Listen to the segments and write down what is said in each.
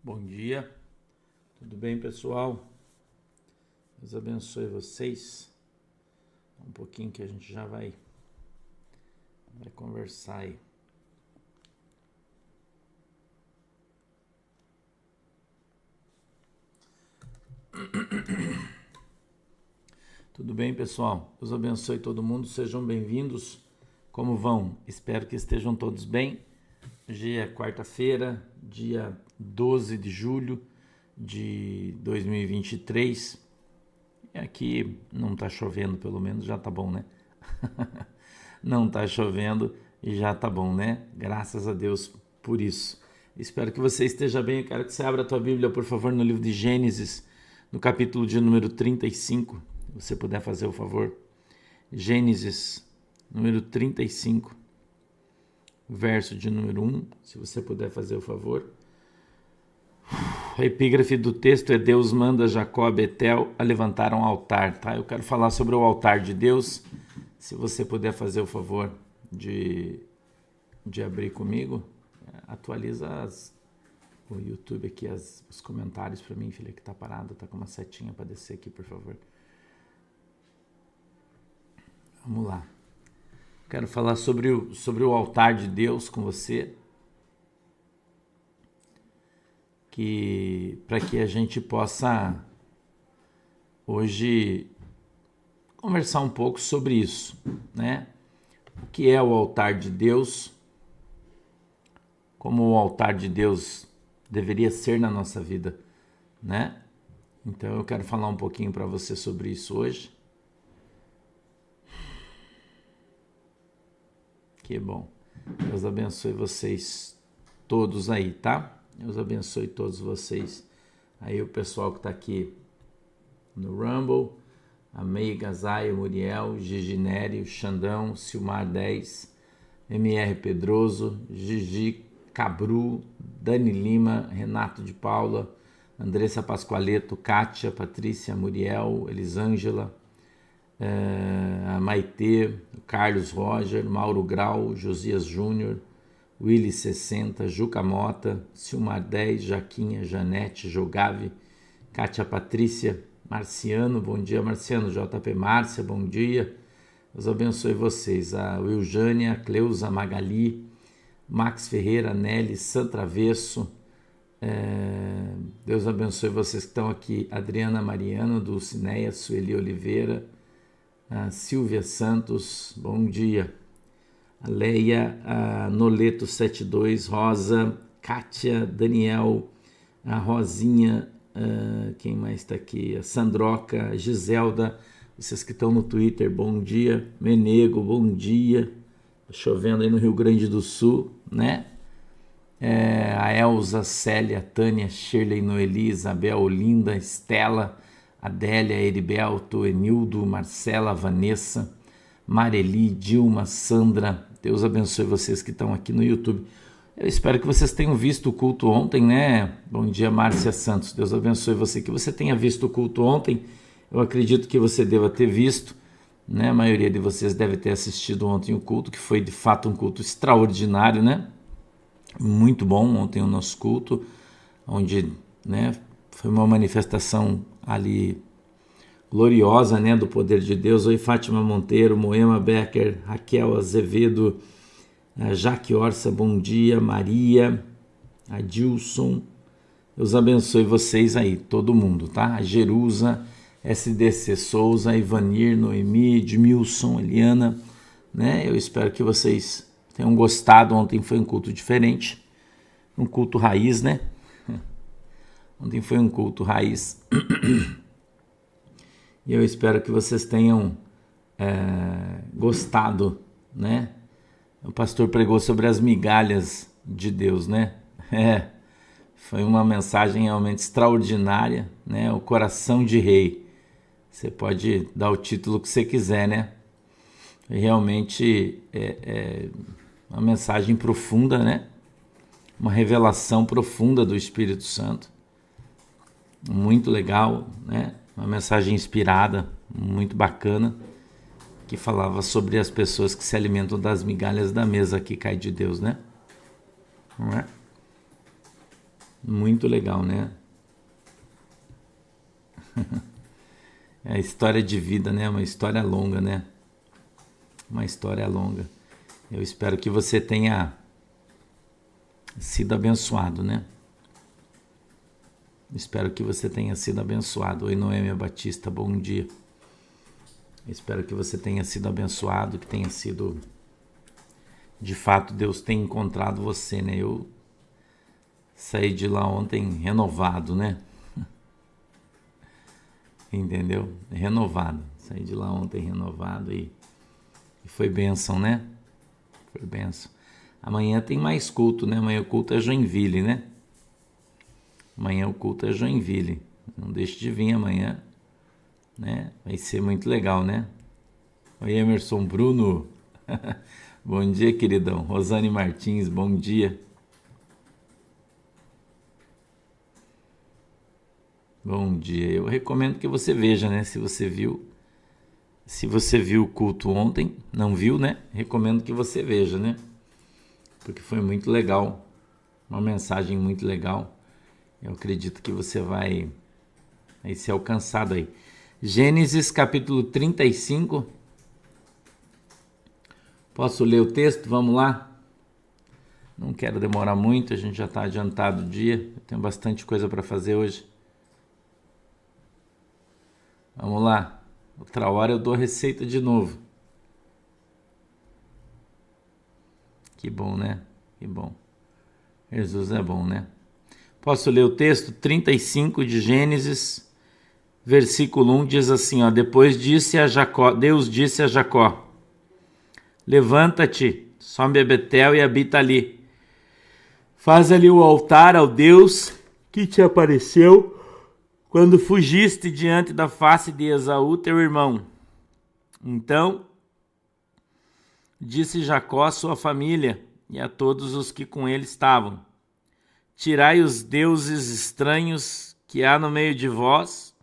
Bom dia, tudo bem, pessoal? Deus abençoe vocês. Um pouquinho que a gente já vai conversar aí. Tudo bem, pessoal? Deus abençoe todo mundo, sejam bem-vindos. Como vão? Espero que estejam todos bem. Hoje é quarta-feira, dia 12 de julho de 2023. E aqui não tá chovendo, pelo menos já tá bom, né? Não tá chovendo e já tá bom, né? Graças a Deus por isso. Espero que você esteja bem. Eu quero que você abra a tua Bíblia, por favor, no livro de Gênesis, no capítulo de número 35. Se você puder fazer o favor. Gênesis, número 35, verso de número 1. Se você puder fazer o favor. A epígrafe do texto é: Deus manda Jacó e Betel a levantar um altar, tá? Eu quero falar sobre o altar de Deus. Se você puder fazer o favor de abrir comigo, atualiza o YouTube aqui, os comentários para mim, filha, que tá parado, tá com uma setinha para descer aqui, por favor. Vamos lá. Quero falar sobre o altar de Deus com você, para que a gente possa hoje conversar um pouco sobre isso, né? O que é o altar de Deus, como o altar de Deus deveria ser na nossa vida, né? Então eu quero falar um pouquinho para você sobre isso hoje. Que bom. Deus abençoe vocês todos aí, tá? Deus abençoe todos vocês. Aí o pessoal que está aqui no Rumble, a Mei Gazaia, Muriel, Gigi Nery, Xandão, Silmar 10, MR Pedroso, Gigi Cabru, Dani Lima, Renato de Paula, Andressa Pascoaleto, Kátia, Patrícia, Muriel, Elisângela, a Maitê, o Carlos Roger, Mauro Grau, Josias Júnior, Willy 60, Juca Mota, Silmar 10, Jaquinha, Janete, Jogave, Kátia Patrícia, Marciano, bom dia Marciano, JP Márcia, bom dia, Deus abençoe vocês, a Wiljânia, a Cleusa, Magali, Max Ferreira, Nelly, Santravesso, Deus abençoe vocês que estão aqui, Adriana Mariano, Dulcineia, Sueli Oliveira, a Silvia Santos, bom dia, a Leia, a Noleto 72, Rosa, Kátia, Daniel, a Rosinha, quem mais está aqui? A Sandroca, a Giselda, vocês que estão no Twitter, bom dia, Menego, bom dia, chovendo aí no Rio Grande do Sul, né? A Elza, Célia, Tânia, Shirley, Noeli, Isabel, Olinda, Estela, Adélia, Heriberto, Enildo, Marcela, Vanessa, Mareli, Dilma, Sandra. Deus abençoe vocês que estão aqui no YouTube. Eu espero que vocês tenham visto o culto ontem, né? Bom dia, Márcia Santos. Deus abençoe você, que você tenha visto o culto ontem. Eu acredito que você deva ter visto, né? A maioria de vocês deve ter assistido ontem o culto, que foi de fato um culto extraordinário, né? Muito bom ontem o nosso culto, onde, né, foi uma manifestação ali gloriosa, né, do poder de Deus. Oi, Fátima Monteiro, Moema Becker, Raquel Azevedo, Jaque Orsa, bom dia, Maria, Adilson, Deus abençoe vocês aí, todo mundo, tá? A Jerusa, SDC Souza, Ivanir, Noemi, Edmilson, Eliana, né? Eu espero que vocês tenham gostado. Ontem foi um culto diferente, um culto raiz, né? Ontem foi um culto raiz. E eu espero que vocês tenham gostado, né? O pastor pregou sobre as migalhas de Deus, né? Foi uma mensagem realmente extraordinária, né? O coração de rei. Você pode dar o título que você quiser, né? Realmente é uma mensagem profunda, né? Uma revelação profunda do Espírito Santo. Muito legal, né? Uma mensagem inspirada, muito bacana, que falava sobre as pessoas que se alimentam das migalhas da mesa que cai de Deus, né? Não é? Muito legal, né? É a história de vida, né? Uma história longa, né? Uma história longa. Eu espero que você tenha sido abençoado, né? Espero que você tenha sido abençoado. Oi, Noêmia Batista, bom dia. Espero que você tenha sido abençoado, que tenha sido... De fato, Deus tem encontrado você, né? Eu saí de lá ontem renovado, né? Entendeu? Renovado. Saí de lá ontem renovado e foi bênção, né? Foi bênção. Amanhã tem mais culto, né? Amanhã o culto é Joinville, né? Amanhã o culto é Joinville. Não deixe de vir amanhã, né? Vai ser muito legal, né? Oi, Emerson Bruno. Bom dia, queridão. Rosane Martins, bom dia. Bom dia. Eu recomendo que você veja, né? Se você viu o culto ontem, não viu, né? Recomendo que você veja, né? Porque foi muito legal. Uma mensagem muito legal. Eu acredito que você vai ser alcançado aí. Gênesis capítulo 35. Posso ler o texto? Vamos lá? Não quero demorar muito, a gente já está adiantado o dia. Eu tenho bastante coisa para fazer hoje. Vamos lá. Outra hora eu dou a receita de novo. Que bom, né? Que bom. Jesus é bom, né? Posso ler o texto? 35 de Gênesis, versículo 1 diz assim, ó: Deus disse a Jacó, levanta-te, sobe a Betel e habita ali. Faz ali o altar ao Deus que te apareceu quando fugiste diante da face de Esaú, teu irmão. Então disse Jacó à sua família e a todos os que com ele estavam: Tirai os deuses estranhos que há no meio de vós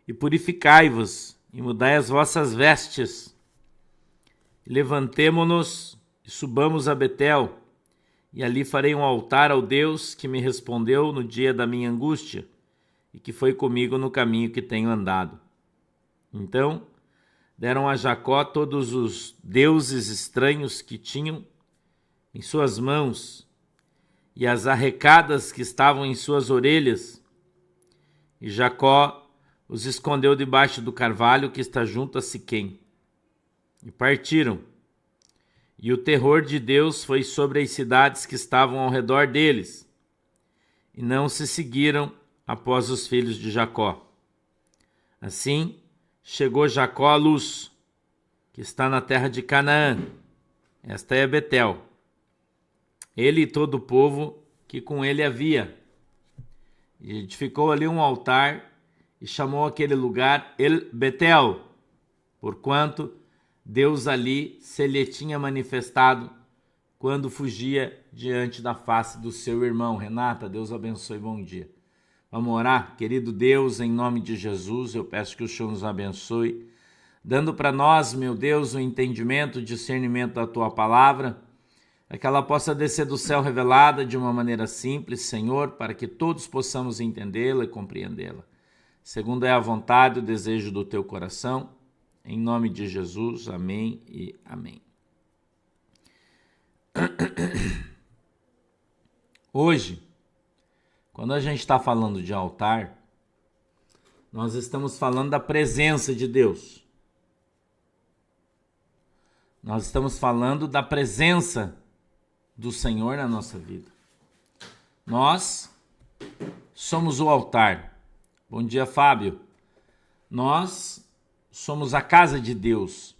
e purificai-vos e mudai as vossas vestes. Levantemo-nos e subamos a Betel, e ali farei um altar ao Deus que me respondeu no dia da minha angústia e que foi comigo no caminho que tenho andado. Então deram a Jacó todos os deuses estranhos que tinham em suas mãos e as arrecadas que estavam em suas orelhas, e Jacó os escondeu debaixo do carvalho que está junto a Siquém. E partiram, e o terror de Deus foi sobre as cidades que estavam ao redor deles, e não se seguiram após os filhos de Jacó. Assim, chegou Jacó à Luz, que está na terra de Canaã. Esta é Betel. Ele e todo o povo que com ele havia. E edificou ali um altar e chamou aquele lugar El-Betel, porquanto Deus ali se lhe tinha manifestado quando fugia diante da face do seu irmão. Renata, Deus abençoe, bom dia. Vamos orar? Querido Deus, em nome de Jesus, eu peço que o Senhor nos abençoe, dando para nós, meu Deus, o entendimento, o discernimento da Tua palavra, para que ela possa descer do céu revelada de uma maneira simples, Senhor, para que todos possamos entendê-la e compreendê-la. Segundo é a vontade e o desejo do Teu coração, em nome de Jesus, amém e amém. Hoje, quando a gente está falando de altar, nós estamos falando da presença de Deus. Nós estamos falando da presença do Senhor na nossa vida. Nós somos o altar. Bom dia, Fábio. Nós somos a casa de Deus.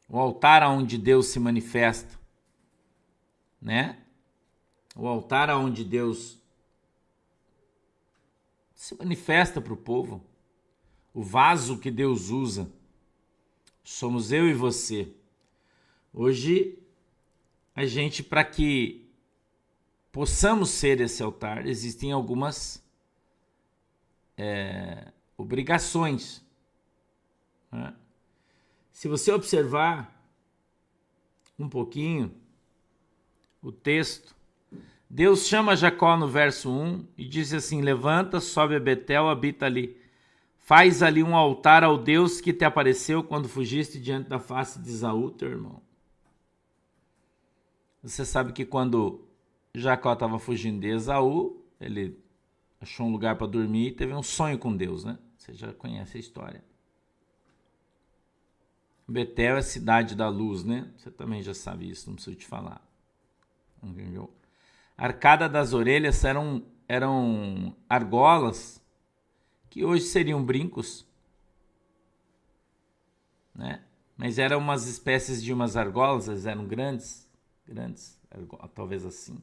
O altar onde Deus se manifesta, né? O altar onde Deus se manifesta para o povo. O vaso que Deus usa. Somos eu e você. Hoje, a gente, para que possamos ser esse altar, existem algumas obrigações, né? Se você observar um pouquinho o texto, Deus chama Jacó no verso 1 e diz assim: levanta, sobe a Betel, habita ali. Faz ali um altar ao Deus que te apareceu quando fugiste diante da face de Esaú, teu irmão. Você sabe que quando Jacó estava fugindo de Esaú, ele achou um lugar para dormir e teve um sonho com Deus, né? Você já conhece a história. Betel é a cidade da luz, né? Você também já sabe isso, não preciso te falar. Entendeu? A arcada das orelhas eram argolas que hoje seriam brincos, né? Mas eram umas espécies de umas argolas, elas eram grandes, talvez assim,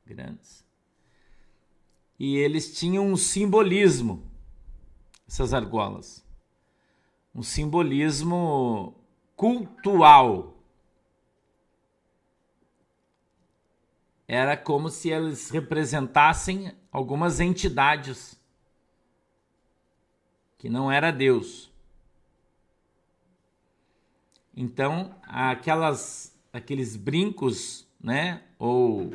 grandes. E eles tinham um simbolismo, essas argolas, um simbolismo cultual. Era como se eles representassem algumas entidades que não era Deus. Então, aqueles brincos, né? Ou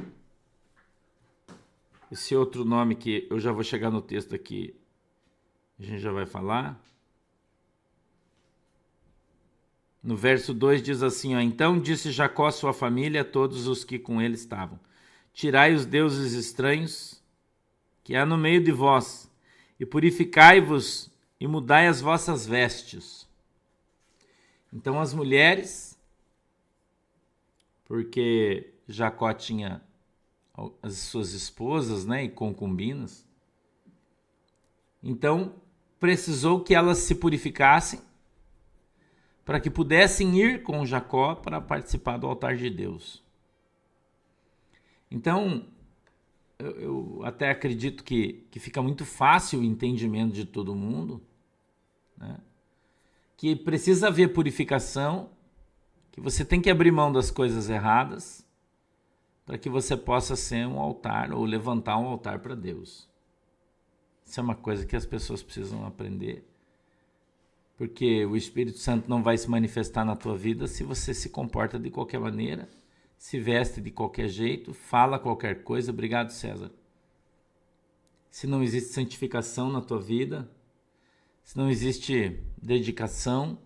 esse outro nome que eu já vou chegar no texto aqui, a gente já vai falar. No verso 2 diz assim, ó, então disse Jacó à sua família, a todos os que com ele estavam: tirai os deuses estranhos que há no meio de vós, e purificai-vos e mudai as vossas vestes. Então as mulheres, porque Jacó tinha as suas esposas, né, e concubinas, então precisou que elas se purificassem para que pudessem ir com Jacó para participar do altar de Deus. Então, eu até acredito que fica muito fácil o entendimento de todo mundo, né? Que precisa haver purificação, que você tem que abrir mão das coisas erradas para que você possa ser um altar ou levantar um altar para Deus. Isso é uma coisa que as pessoas precisam aprender, porque o Espírito Santo não vai se manifestar na tua vida se você se comporta de qualquer maneira, se veste de qualquer jeito, fala qualquer coisa. Obrigado, César. Se não existe santificação na tua vida, se não existe dedicação,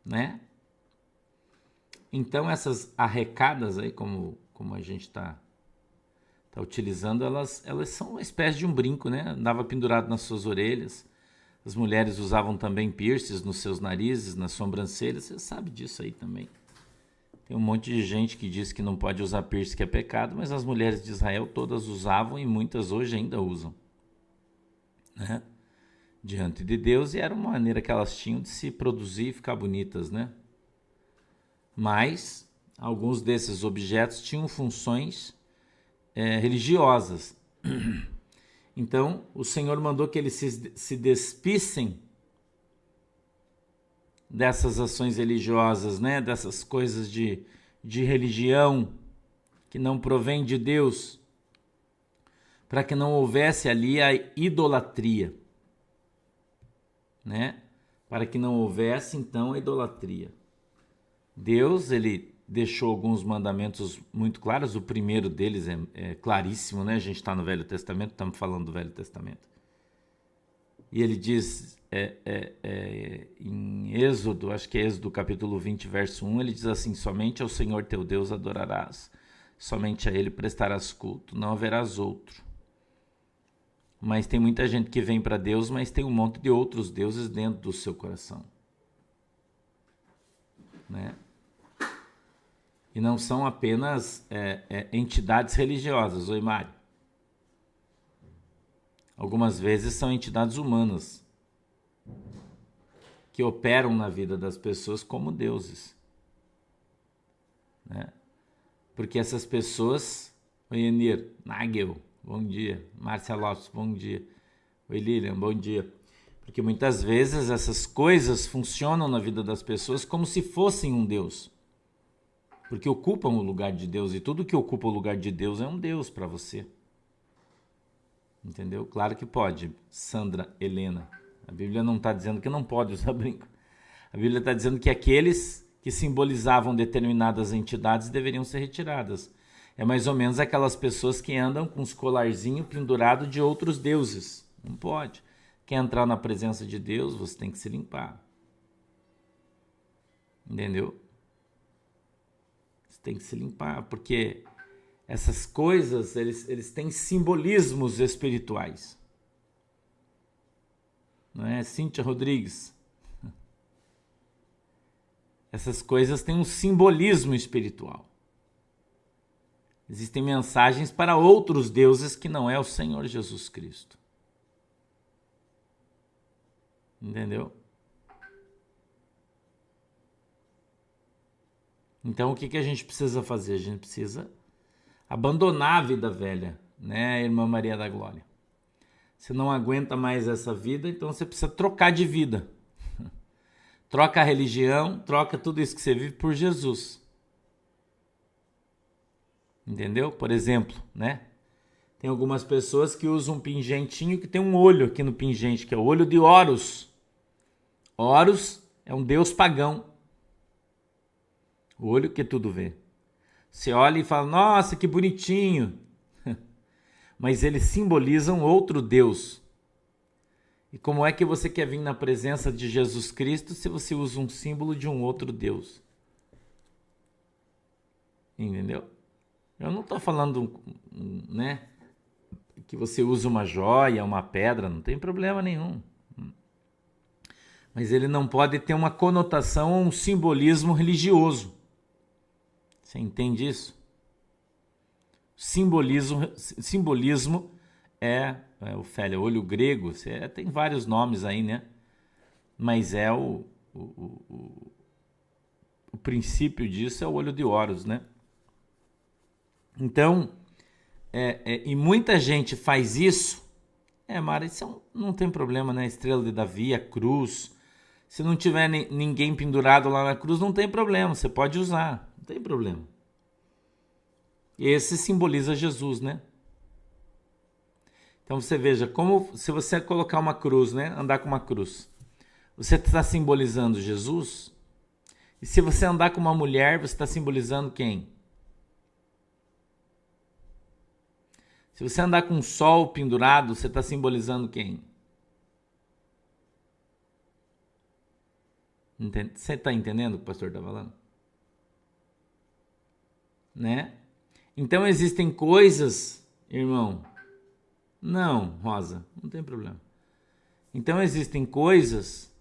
né? Então essas arrecadas aí, como a gente está utilizando, elas são uma espécie de um brinco, né? Andava pendurado nas suas orelhas. As mulheres usavam também piercings nos seus narizes, nas sobrancelhas. Você sabe disso aí também. Tem um monte de gente que diz que não pode usar piercing, que é pecado, mas as mulheres de Israel todas usavam e muitas hoje ainda usam, né? Diante de Deus, e era uma maneira que elas tinham de se produzir e ficar bonitas, né? Mas alguns desses objetos tinham funções religiosas. Então, o Senhor mandou que eles se despissem dessas ações religiosas, né? Dessas coisas de religião que não provém de Deus, para que não houvesse ali a idolatria, né? Para que não houvesse, então, a idolatria. Deus, ele deixou alguns mandamentos muito claros. O primeiro deles é claríssimo, né? A gente está no Velho Testamento, estamos falando do Velho Testamento. E ele diz em Êxodo, acho que é Êxodo capítulo 20, verso 1, ele diz assim: somente ao Senhor teu Deus adorarás, somente a ele prestarás culto, não haverás outro. Mas tem muita gente que vem para Deus, mas tem um monte de outros deuses dentro do seu coração, né? E não são apenas entidades religiosas. Oi, Mário. Algumas vezes são entidades humanas que operam na vida das pessoas como deuses, né? Porque essas pessoas... Oi, Enir, Nagel, bom dia. Márcia Lopes, bom dia. Oi, Lilian, bom dia. Porque muitas vezes essas coisas funcionam na vida das pessoas como se fossem um Deus, porque ocupam o lugar de Deus, e tudo que ocupa o lugar de Deus é um Deus para você. Entendeu? Claro que pode, Sandra Helena. A Bíblia não está dizendo que não pode usar brinco. A Bíblia está dizendo que aqueles que simbolizavam determinadas entidades deveriam ser retiradas. É mais ou menos aquelas pessoas que andam com os colarzinhos pendurados de outros deuses. Não pode. Quer entrar na presença de Deus, você tem que se limpar. Entendeu? Você tem que se limpar, porque essas coisas, eles têm simbolismos espirituais. Não é, Cíntia Rodrigues? Essas coisas têm um simbolismo espiritual. Existem mensagens para outros deuses que não é o Senhor Jesus Cristo. Entendeu? Então, o que a gente precisa fazer? A gente precisa abandonar a vida velha, né, irmã Maria da Glória? Você não aguenta mais essa vida, então você precisa trocar de vida. Troca a religião, troca tudo isso que você vive por Jesus. Entendeu? Por exemplo, né? Tem algumas pessoas que usam um pingentinho que tem um olho aqui no pingente, que é o olho de Horus. Horus é um deus pagão. O olho que tudo vê. Você olha e fala, nossa, que bonitinho. Mas eles simbolizam outro Deus. E como é que você quer vir na presença de Jesus Cristo se você usa um símbolo de um outro Deus? Entendeu? Eu não estou falando, né, que você usa uma joia, uma pedra, não tem problema nenhum. Mas ele não pode ter uma conotação ou um simbolismo religioso. Você entende isso? Simbolismo Ofélia, olho grego, tem vários nomes aí, né? Mas o princípio disso é o olho de Horus, né? Então, e muita gente faz isso. Mara, isso não tem problema, né? Estrela de Davi, a cruz. Se não tiver ninguém pendurado lá na cruz, não tem problema, você pode usar, não tem problema. Esse simboliza Jesus, né? Então você veja, como se você colocar uma cruz, né? Andar com uma cruz, você está simbolizando Jesus. E se você andar com uma mulher, você está simbolizando quem? Se você andar com um sol pendurado, você está simbolizando quem? Você está entendendo o que o pastor está falando? Né? Então existem coisas, irmão. Não, Rosa, não tem problema. Então existem coisas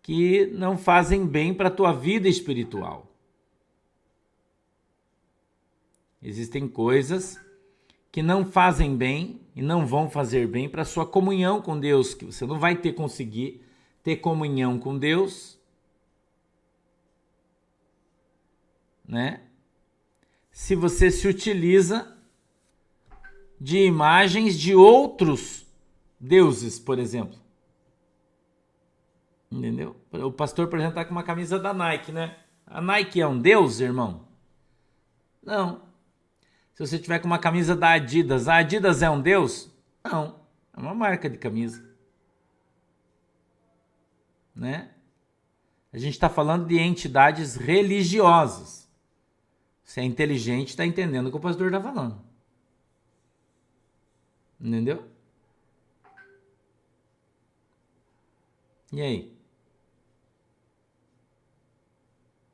que não fazem bem para a tua vida espiritual. Existem coisas que não fazem bem e não vão fazer bem para a sua comunhão com Deus, que você não vai conseguir ter comunhão com Deus, né? Se você se utiliza de imagens de outros deuses, por exemplo. Entendeu? O pastor, por exemplo, está com uma camisa da Nike, né? A Nike é um deus, irmão? Não. Se você tiver com uma camisa da Adidas, a Adidas é um deus? Não. É uma marca de camisa. Né? A gente está falando de entidades religiosas. Você é inteligente, está entendendo o que o pastor está falando. Entendeu? E aí?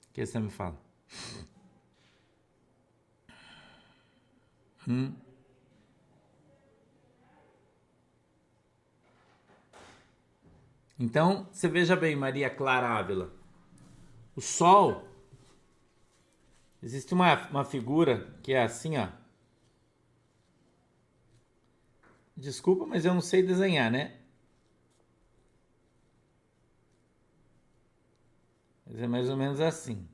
O que você me fala? Então, você veja bem, Maria Clara Ávila. O sol, existe uma figura que é assim, ó. Desculpa, mas eu não sei desenhar, né? Mas é mais ou menos assim.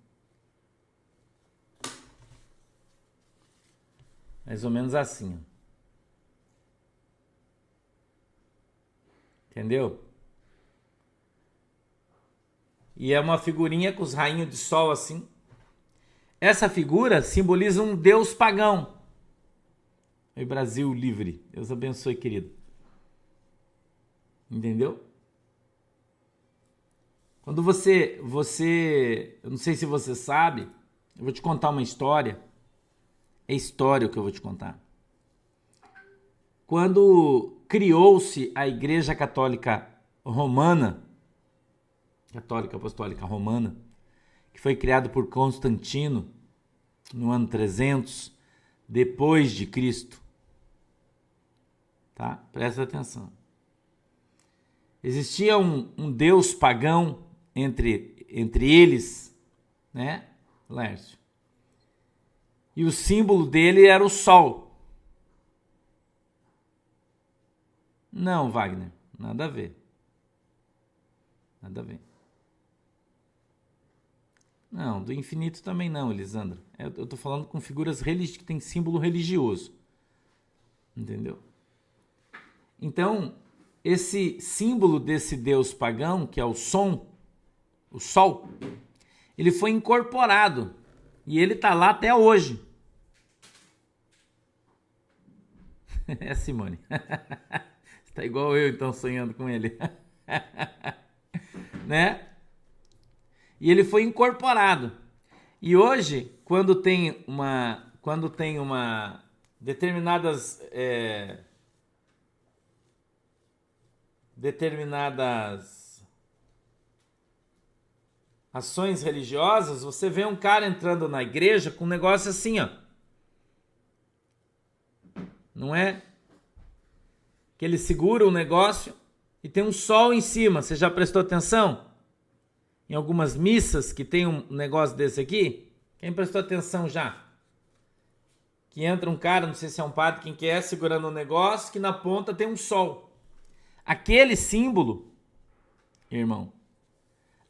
Mais ou menos assim. Entendeu? E é uma figurinha com os rainhos de sol assim. Essa figura simboliza um deus pagão. Oi, Brasil livre. Deus abençoe, querido. Entendeu? Quando eu não sei se você sabe, eu vou te contar uma história. É história o que eu vou te contar. Quando criou-se a Igreja Católica Romana, Católica Apostólica Romana, que foi criado por Constantino no ano 300 depois de Cristo, tá? Presta atenção. Existia um deus pagão entre eles, né, Lércio? E o símbolo dele era o sol. Não, Wagner, nada a ver. Nada a ver. Não, do infinito também não, Elisandra. Eu estou falando com figuras que têm símbolo religioso. Entendeu? Então, esse símbolo desse deus pagão, que é o sol, ele foi incorporado. E ele está lá até hoje. É, Simone. Está igual eu, então, sonhando com ele. Né? E ele foi incorporado. E hoje, quando tem uma determinadas ações religiosas, você vê um cara entrando na igreja com um negócio assim, ó. Não é? Que ele segura o negócio e tem um sol em cima. Você já prestou atenção? Em algumas missas que tem um negócio desse aqui? Quem prestou atenção já? Que entra um cara, não sei se é um padre, quem que é, segurando um negócio que na ponta tem um sol. Aquele símbolo, irmão,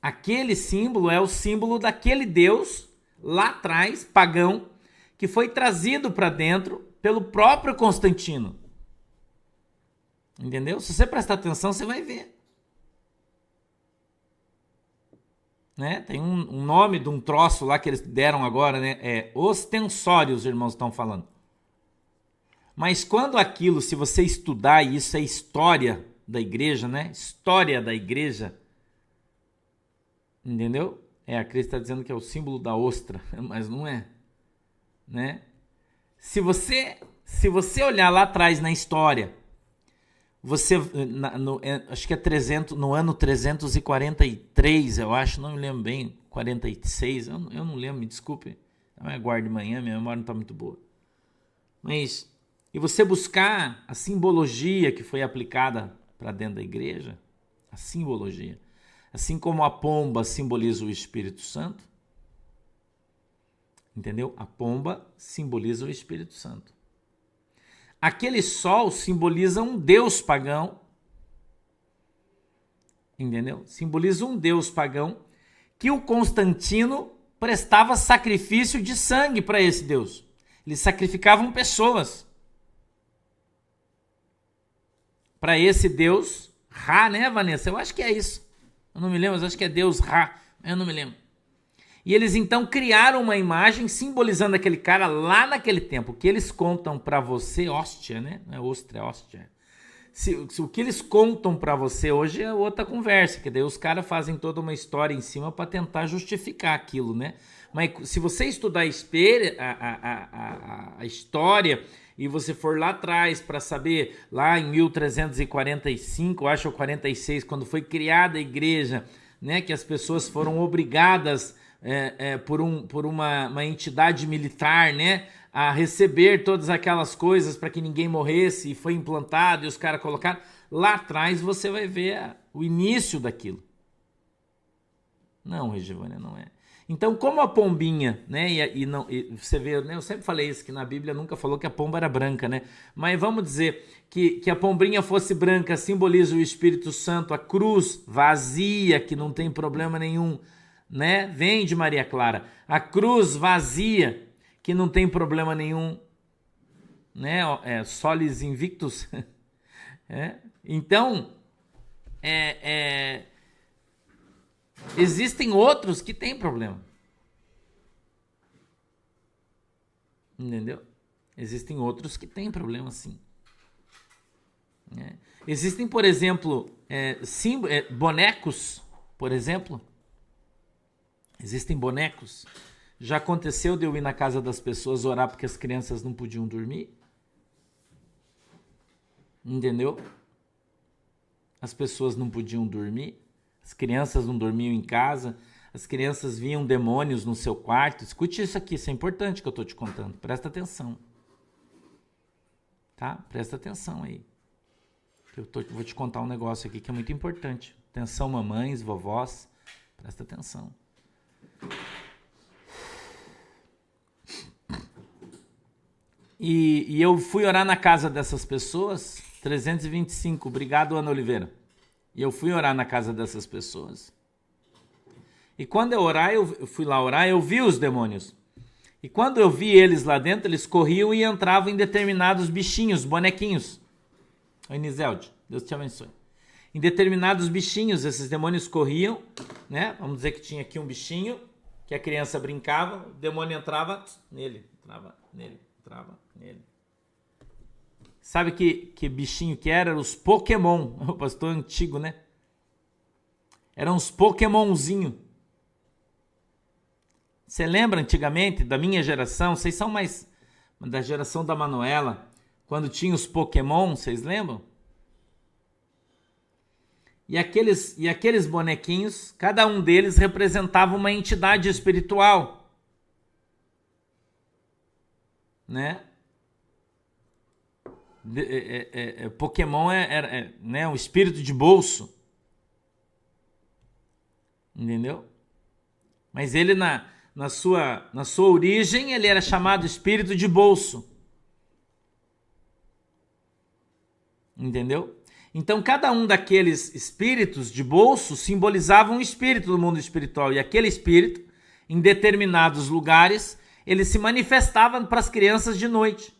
aquele símbolo é o símbolo daquele Deus lá atrás, pagão, que foi trazido para dentro pelo próprio Constantino. Entendeu? Se você prestar atenção, você vai ver. Né? Tem um nome de um troço lá que eles deram agora, né? É ostensório, os irmãos estão falando. Mas quando aquilo, se você estudar, e isso é história da igreja, né? História da igreja. Entendeu? A Cris está dizendo que é o símbolo da ostra, mas não é. Né? Se você olhar lá atrás na história, você, acho que é 300, no ano 343, eu acho, não me lembro bem, 46, eu não lembro, me desculpe, eu aguardo de manhã, minha memória não está muito boa. Mas, e você buscar a simbologia que foi aplicada para dentro da igreja, a simbologia, assim como a pomba simboliza o Espírito Santo, entendeu? A pomba simboliza o Espírito Santo. Aquele sol simboliza um deus pagão, entendeu? Simboliza um deus pagão que o Constantino prestava sacrifício de sangue para esse deus. Eles sacrificavam pessoas para esse deus Ra, né, Vanessa? Eu acho que é isso. Eu não me lembro, mas acho que é deus Ra. Eu não me lembro. E eles então criaram uma imagem simbolizando aquele cara lá naquele tempo. O que eles contam para você, hóstia, né? Não é ostra, é hóstia. O que eles contam para você hoje é outra conversa, que daí os caras fazem toda uma história em cima para tentar justificar aquilo, né? Mas se você estudar a história e você for lá atrás para saber, lá em 1345, acho, ou 46, quando foi criada a igreja, né? Que as pessoas foram obrigadas por uma entidade militar, né, a receber todas aquelas coisas para que ninguém morresse, e foi implantado e os caras colocaram. Lá atrás você vai ver o início daquilo. Não, Regivânia, não é. Então, como a pombinha, né, e você vê, né, eu sempre falei isso, que na Bíblia nunca falou que a pomba era branca, né, mas vamos dizer que a pombinha fosse branca simboliza o Espírito Santo, a cruz vazia, que não tem problema nenhum, né? Vem de Maria Clara, a cruz vazia, que não tem problema nenhum, né? Solis invictus. Então, existem outros que têm problema, entendeu? Existem outros que têm problema, sim. Existem, por exemplo, bonecos, por exemplo. Existem bonecos Já aconteceu de eu ir na casa das pessoas orar porque as crianças não podiam dormir? Entendeu? As pessoas não podiam dormir, as crianças não dormiam em casa, as crianças viam demônios no seu quarto. Escute isso aqui, isso é importante que eu estou te contando. Presta atenção. Tá? Presta atenção aí. Vou te contar um negócio aqui que é muito importante. Atenção, mamães, vovós. Presta atenção. E eu fui orar na casa dessas pessoas, 325, obrigado, Ana Oliveira. E eu fui orar na casa dessas pessoas. E quando eu fui lá orar, eu vi os demônios. E quando eu vi eles lá dentro, eles corriam e entravam em determinados bichinhos, bonequinhos. Oi, Nizelde, Deus te abençoe. Em determinados bichinhos, esses demônios corriam, né? Vamos dizer que tinha aqui um bichinho, que a criança brincava, o demônio entrava nele, entrava nele, entrava nele. Sabe que bichinho que era? Os Pokémon. O pastor antigo, né? Eram uns Pokémonzinhos. Você lembra antigamente, da minha geração, vocês são mais da geração da Manuela, quando tinha os Pokémon, vocês lembram? E aqueles bonequinhos, cada um deles representava uma entidade espiritual, né? Pokémon né, um espírito de bolso, entendeu? Mas ele na sua origem, ele era chamado espírito de bolso. Entendeu? Então, cada um daqueles espíritos de bolso simbolizava um espírito do mundo espiritual. E aquele espírito, em determinados lugares, ele se manifestava para as crianças de noite.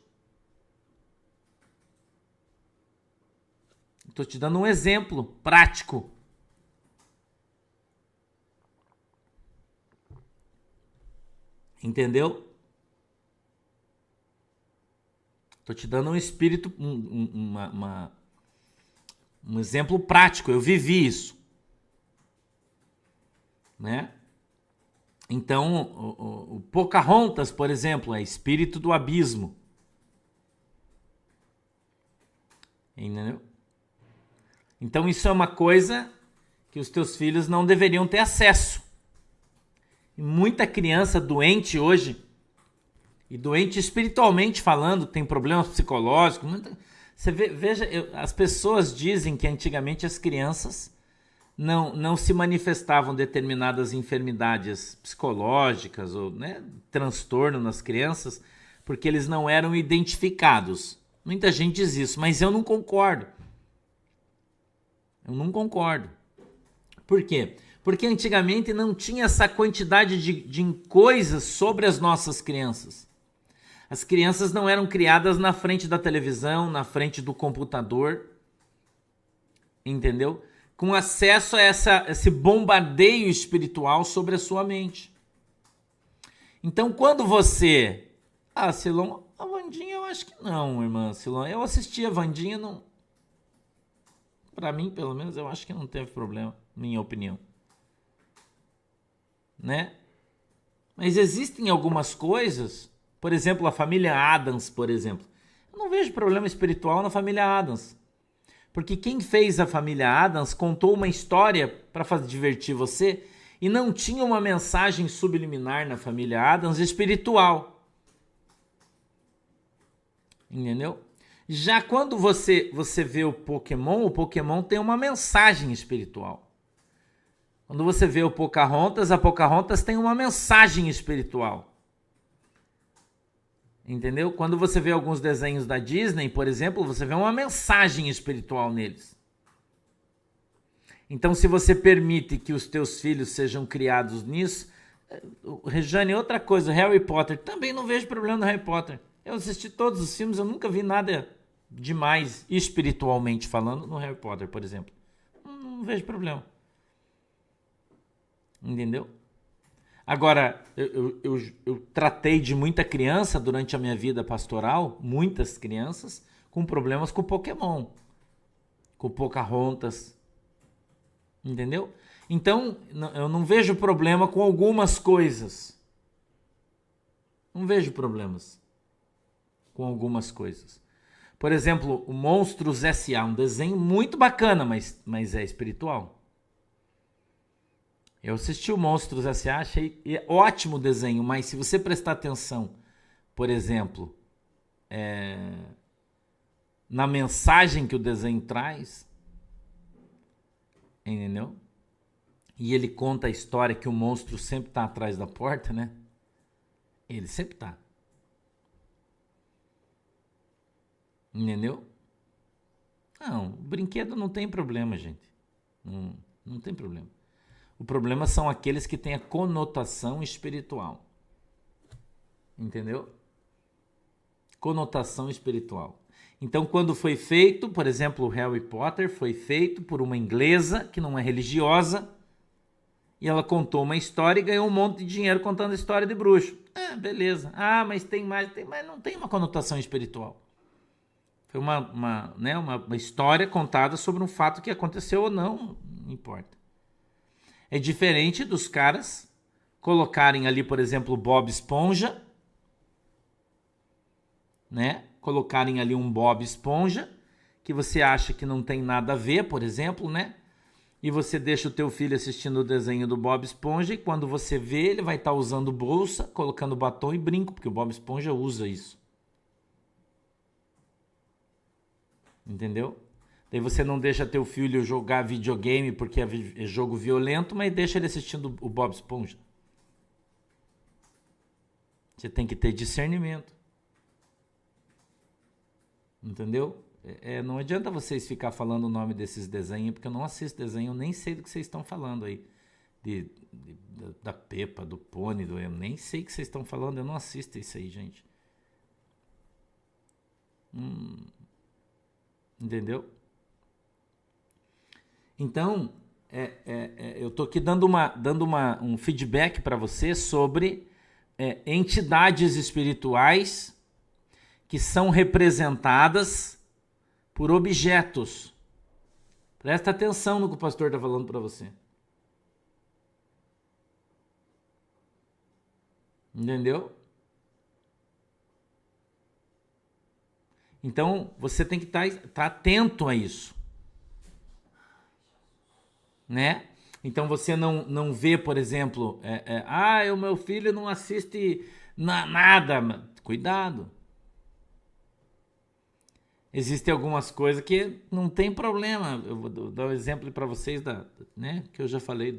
Estou te dando um exemplo prático. Entendeu? Estou te dando um espírito, um exemplo prático. Eu vivi isso, né? Então, o Pocahontas, por exemplo, é espírito do abismo. Entendeu? Então, isso é uma coisa que os teus filhos não deveriam ter acesso. E muita criança doente hoje, e doente espiritualmente falando, tem problemas psicológicos. Você veja, as pessoas dizem que antigamente as crianças não se manifestavam determinadas enfermidades psicológicas ou, né, transtorno nas crianças, porque eles não eram identificados. Muita gente diz isso, mas eu não concordo. Eu não concordo. Por quê? Porque antigamente não tinha essa quantidade de coisas sobre as nossas crianças. As crianças não eram criadas na frente da televisão, na frente do computador, entendeu? Com acesso a esse bombardeio espiritual sobre a sua mente. Então, quando você... Ah, Silon, a Wandinha eu acho que não, irmã Silon. Eu assisti a Wandinha, não... Para mim, pelo menos, eu acho que não teve problema, minha opinião. Né? Mas existem algumas coisas, por exemplo, a família Addams, por exemplo. Eu não vejo problema espiritual na família Addams. Porque quem fez a família Addams contou uma história para divertir você e não tinha uma mensagem subliminar na família Addams espiritual. Entendeu? Já quando você vê o Pokémon tem uma mensagem espiritual. Quando você vê o Pocahontas, a Pocahontas tem uma mensagem espiritual. Entendeu? Quando você vê alguns desenhos da Disney, por exemplo, você vê uma mensagem espiritual neles. Então, se você permite que os teus filhos sejam criados nisso... Rejane, outra coisa, Harry Potter, também não vejo problema no Harry Potter. Eu assisti todos os filmes, eu nunca vi nada demais, espiritualmente falando, no Harry Potter, por exemplo. Não vejo problema. Entendeu? Agora, eu tratei de muita criança durante a minha vida pastoral, muitas crianças, com problemas com Pokémon, com Pocahontas. Entendeu? Então, eu não vejo problema com algumas coisas. Não vejo problemas com algumas coisas. Por exemplo, o Monstros S.A., um desenho muito bacana, mas é espiritual. Eu assisti o Monstros S.A., achei ótimo o desenho, mas se você prestar atenção, por exemplo, na mensagem que o desenho traz, entendeu? E ele conta a história que o monstro sempre está atrás da porta, né? Ele sempre está. Entendeu? Não, o brinquedo não tem problema, gente. Não tem problema. O problema são aqueles que têm a conotação espiritual. Entendeu? Conotação espiritual. Então, quando foi feito, por exemplo, o Harry Potter foi feito por uma inglesa que não é religiosa, e ela contou uma história e ganhou um monte de dinheiro contando a história de bruxo. Beleza. Mas tem mais, mas não tem uma conotação espiritual. Foi uma história contada sobre um fato que aconteceu ou não importa. É diferente dos caras colocarem ali, por exemplo, Bob Esponja, né? Colocarem ali um Bob Esponja, que você acha que não tem nada a ver, por exemplo, né? E você deixa o teu filho assistindo o desenho do Bob Esponja e quando você vê, ele vai estar usando bolsa, colocando batom e brinco, porque o Bob Esponja usa isso. Entendeu? Daí você não deixa teu filho jogar videogame porque é jogo violento, mas deixa ele assistindo o Bob Esponja. Você tem que ter discernimento. Entendeu? Não adianta vocês ficar falando o nome desses desenhos, porque eu não assisto desenho, eu nem sei do que vocês estão falando aí. Da Peppa, do Pony, eu nem sei o que vocês estão falando, eu não assisto isso aí, gente. Entendeu? Então, eu estou aqui dando um feedback para você sobre entidades espirituais que são representadas por objetos. Presta atenção no que o pastor está falando para você. Entendeu? Então, você tem que estar atento a isso. Né? Então, você não vê, por exemplo, o meu filho não assiste nada. Cuidado. Existem algumas coisas que não tem problema. Eu vou dar um exemplo para vocês, né? Que eu já falei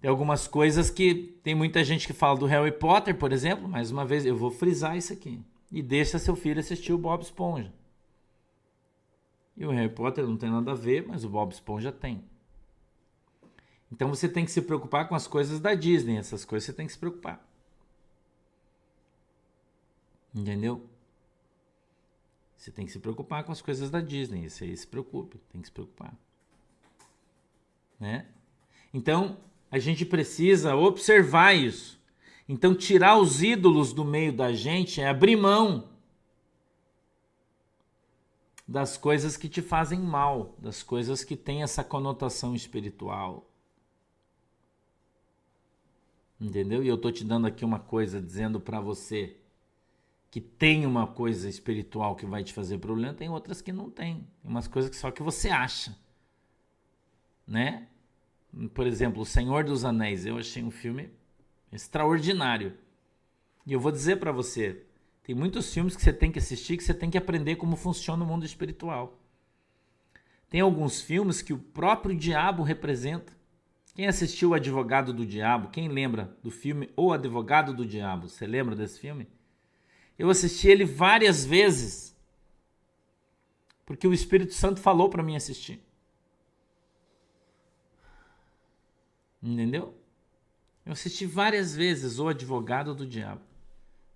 Tem algumas coisas que tem muita gente que fala do Harry Potter, por exemplo. Mais uma vez, eu vou frisar isso aqui. E deixa seu filho assistir o Bob Esponja. E o Harry Potter não tem nada a ver, mas o Bob Esponja tem. Então você tem que se preocupar com as coisas da Disney. Essas coisas você tem que se preocupar. Entendeu? Você tem que se preocupar com as coisas da Disney. Isso aí se preocupe. Tem que se preocupar. Né? Então, a gente precisa observar isso. Então, tirar os ídolos do meio da gente é abrir mão das coisas que te fazem mal, das coisas que têm essa conotação espiritual. Entendeu? E eu tô te dando aqui uma coisa, dizendo para você que tem uma coisa espiritual que vai te fazer problema, tem outras que não tem. Tem umas coisas que só que você acha. Né? Por exemplo, O Senhor dos Anéis. Eu achei um filme extraordinário. E eu vou dizer para você, tem muitos filmes que você tem que assistir, que você tem que aprender como funciona o mundo espiritual. Tem alguns filmes que o próprio diabo representa. Quem assistiu O Advogado do Diabo? Quem lembra do filme O Advogado do Diabo? Você lembra desse filme? Eu assisti ele várias vezes, porque o Espírito Santo falou para mim assistir. Entendeu? Eu assisti várias vezes O Advogado do Diabo.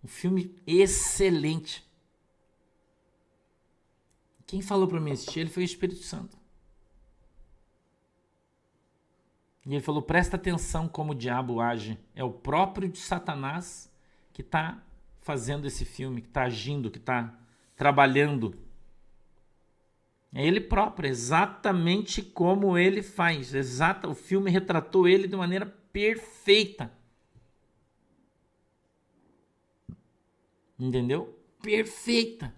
Um filme excelente. Quem falou para mim assistir ele foi o Espírito Santo. E ele falou, presta atenção como o diabo age. É o próprio de Satanás que está fazendo esse filme, que está agindo, que está trabalhando. É ele próprio, exatamente como ele faz. O filme retratou ele de maneira perfeita. Entendeu? Perfeita.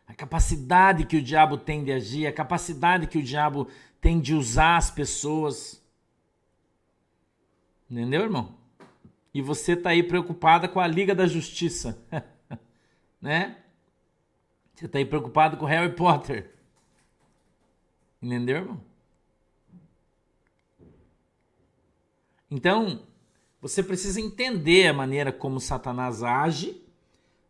A capacidade que o diabo tem de agir, a capacidade que o diabo tem de usar as pessoas. Entendeu, irmão? E você tá aí preocupada com a Liga da Justiça. Né? Você tá aí preocupado com Harry Potter. Entendeu, irmão? Então, você precisa entender a maneira como Satanás age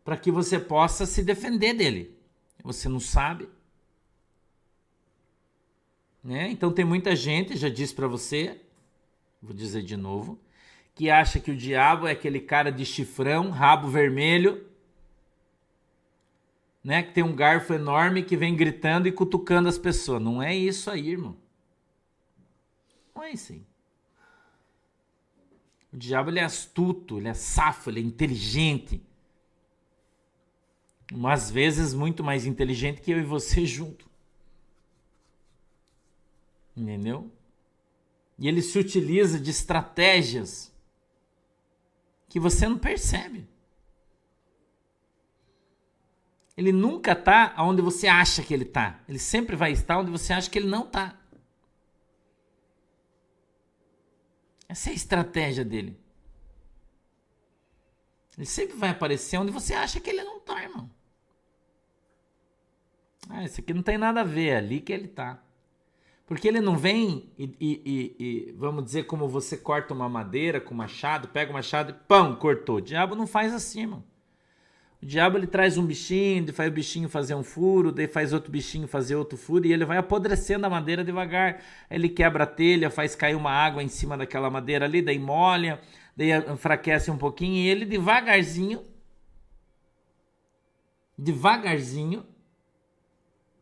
para que você possa se defender dele. Você não sabe? Né? Então tem muita gente, já disse para você, vou dizer de novo, que acha que o diabo é aquele cara de chifrão, rabo vermelho, né? Que tem um garfo enorme que vem gritando e cutucando as pessoas. Não é isso aí, irmão. Não é isso aí. O diabo ele é astuto, ele é safo, ele é inteligente. Às vezes muito mais inteligente que eu e você junto. Entendeu? E ele se utiliza de estratégias que você não percebe. Ele nunca está onde você acha que ele está. Ele sempre vai estar onde você acha que ele não está. Essa é a estratégia dele. Ele sempre vai aparecer onde você acha que ele não está, irmão. Ah, isso aqui não tem nada a ver, é ali que ele está. Porque ele não vem e vamos dizer, como você corta uma madeira com machado, pega o machado e pão, cortou. O diabo não faz assim, irmão. O diabo ele traz um bichinho, ele faz o bichinho fazer um furo, daí faz outro bichinho fazer outro furo e ele vai apodrecendo a madeira devagar. Ele quebra a telha, faz cair uma água em cima daquela madeira ali, daí molha, daí enfraquece um pouquinho e ele devagarzinho,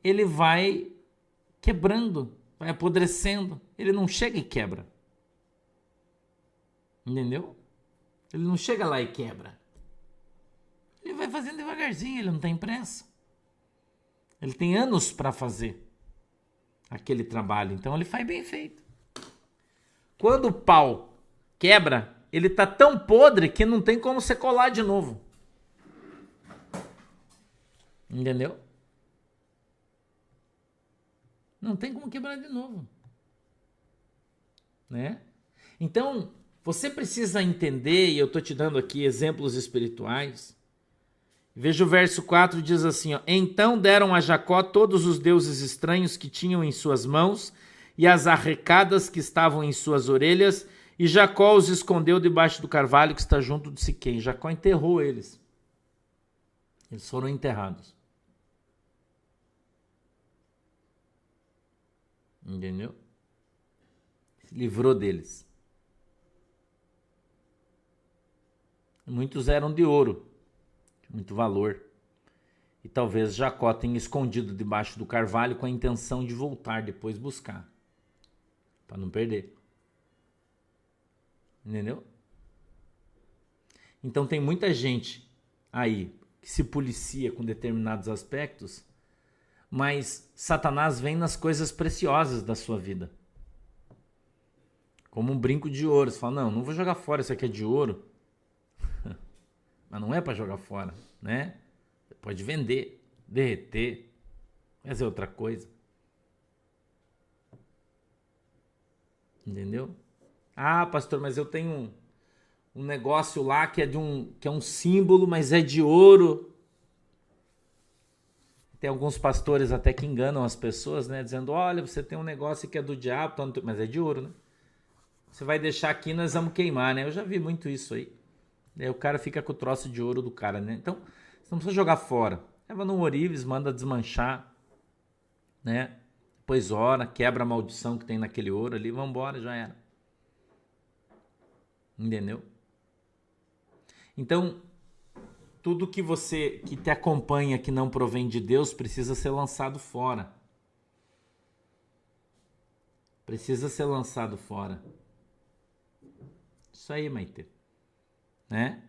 ele vai quebrando, vai apodrecendo. Ele não chega e quebra. Entendeu? Ele não chega lá e quebra. Ele vai fazendo devagarzinho, ele não tem pressa. Ele tem anos para fazer aquele trabalho, então ele faz bem feito. Quando o pau quebra, ele tá tão podre que não tem como você colar de novo. Entendeu? Não tem como quebrar de novo. Né? Então, você precisa entender, e eu estou te dando aqui exemplos espirituais. Veja o verso 4, diz assim, ó, então deram a Jacó todos os deuses estranhos que tinham em suas mãos e as arrecadas que estavam em suas orelhas, e Jacó os escondeu debaixo do carvalho que está junto de Siquém. Jacó enterrou eles. Eles foram enterrados. Entendeu? Se livrou deles. Muitos eram de ouro, de muito valor. E talvez Jacó tenha escondido debaixo do carvalho com a intenção de voltar depois buscar. Para não perder. Entendeu? Então tem muita gente aí que se policia com determinados aspectos, mas Satanás vem nas coisas preciosas da sua vida. Como um brinco de ouro. Você fala, não vou jogar fora, isso aqui é de ouro. Mas não é para jogar fora, né? Você pode vender, derreter, fazer outra coisa. Entendeu? Ah, pastor, mas eu tenho um negócio lá que é um símbolo, mas é de ouro. Tem alguns pastores até que enganam as pessoas, né? Dizendo, olha, você tem um negócio que é do diabo, mas é de ouro, né? Você vai deixar aqui, nós vamos queimar, né? Eu já vi muito isso aí. Aí o cara fica com o troço de ouro do cara, né? Então, você não precisa jogar fora. Leva num ourives, manda desmanchar, né? Depois ora, quebra a maldição que tem naquele ouro ali, vambora, já era. Entendeu? Então, tudo que te acompanha que não provém de Deus precisa ser lançado fora. Precisa ser lançado fora. Isso aí, Maite. Né?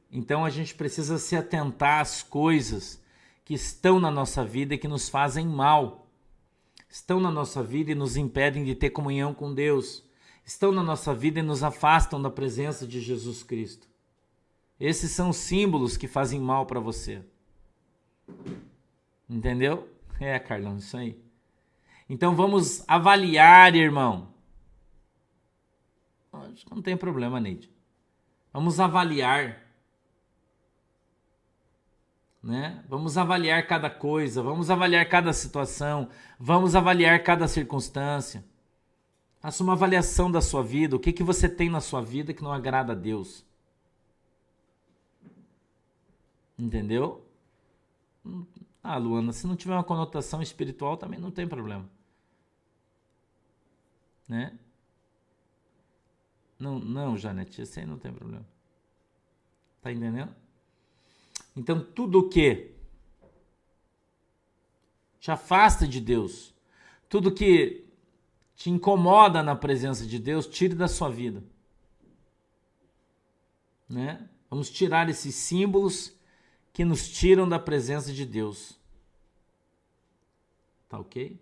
Então a gente precisa se atentar às coisas que estão na nossa vida e que nos fazem mal. Estão na nossa vida e nos impedem de ter comunhão com Deus. Estão na nossa vida e nos afastam da presença de Jesus Cristo. Esses são símbolos que fazem mal para você. Entendeu? Carlão, isso aí. Então vamos avaliar, irmão. Acho que não tem problema, Neide. Vamos avaliar. Né? Vamos avaliar cada coisa, vamos avaliar cada situação, vamos avaliar cada circunstância. Faça uma avaliação da sua vida, o que você tem na sua vida que não agrada a Deus. Entendeu? Luana, se não tiver uma conotação espiritual também não tem problema. Né? Não, Janete, esse aí não tem problema. Tá entendendo? Então, tudo o que te afasta de Deus, tudo que te incomoda na presença de Deus, tire da sua vida. Né? Vamos tirar esses símbolos que nos tiram da presença de Deus. Tá ok?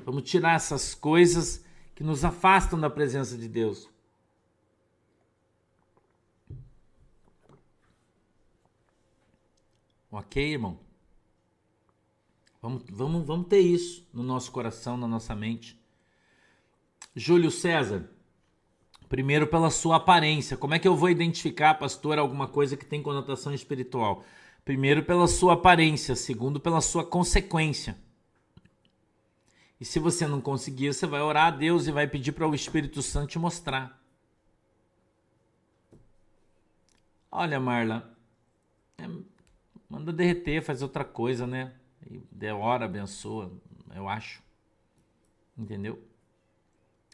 Vamos tirar essas coisas que nos afastam da presença de Deus. Ok, irmão? Vamos ter isso no nosso coração, na nossa mente. Júlio César, primeiro pela sua aparência. Como é que eu vou identificar, pastor, alguma coisa que tem conotação espiritual? Primeiro pela sua aparência, segundo pela sua consequência. E se você não conseguir, você vai orar a Deus e vai pedir para o Espírito Santo te mostrar. Olha, Marla, manda derreter, faz outra coisa, né? E ora, abençoa, eu acho. Entendeu?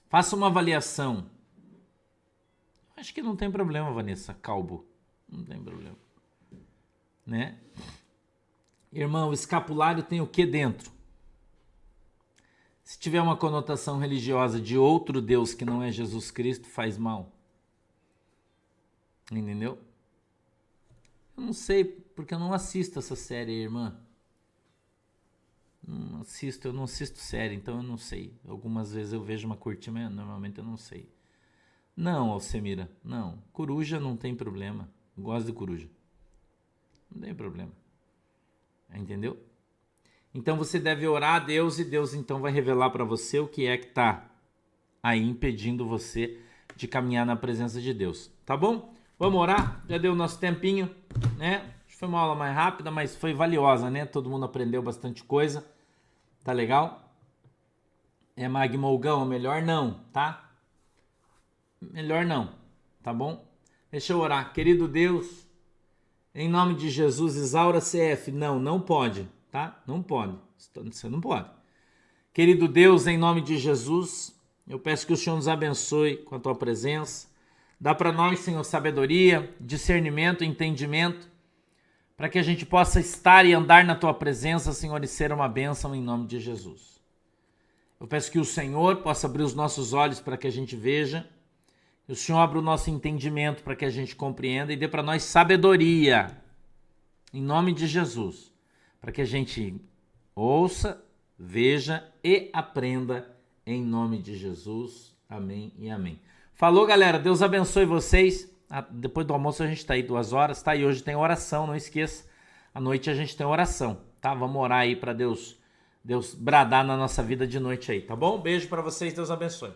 Faça uma avaliação. Acho que não tem problema, Vanessa Calbo. Não tem problema. Né? Irmão, o escapulário tem o que dentro? Se tiver uma conotação religiosa de outro Deus que não é Jesus Cristo, faz mal. Entendeu? Eu não sei, porque eu não assisto essa série, irmã. Eu não assisto série, então eu não sei. Algumas vezes eu vejo uma curtinha, mas normalmente eu não sei. Não, Alcemira, não. Coruja não tem problema. Eu gosto de coruja. Não tem problema. Entendeu? Então você deve orar a Deus e Deus então vai revelar para você o que é que está aí impedindo você de caminhar na presença de Deus. Tá bom? Vamos orar? Já deu o nosso tempinho, né? Foi uma aula mais rápida, mas foi valiosa, né? Todo mundo aprendeu bastante coisa. Tá legal? Magmolgão, melhor não, tá? Melhor não, tá bom? Deixa eu orar. Querido Deus, em nome de Jesus, Isaura CF. Não pode, tá? Não pode. Você não pode. Querido Deus, em nome de Jesus, eu peço que o Senhor nos abençoe com a tua presença. Dá para nós, Senhor, sabedoria, discernimento, entendimento, para que a gente possa estar e andar na tua presença, Senhor, e ser uma bênção em nome de Jesus. Eu peço que o Senhor possa abrir os nossos olhos para que a gente veja, que o Senhor abra o nosso entendimento para que a gente compreenda e dê para nós sabedoria, em nome de Jesus, para que a gente ouça, veja e aprenda em nome de Jesus. Amém e amém. Falou, galera. Deus abençoe vocês. Depois do almoço a gente tá aí 2 horas, tá? E hoje tem oração, não esqueça. À noite a gente tem oração, tá? Vamos orar aí para Deus bradar na nossa vida de noite aí, tá bom? Beijo para vocês. Deus abençoe.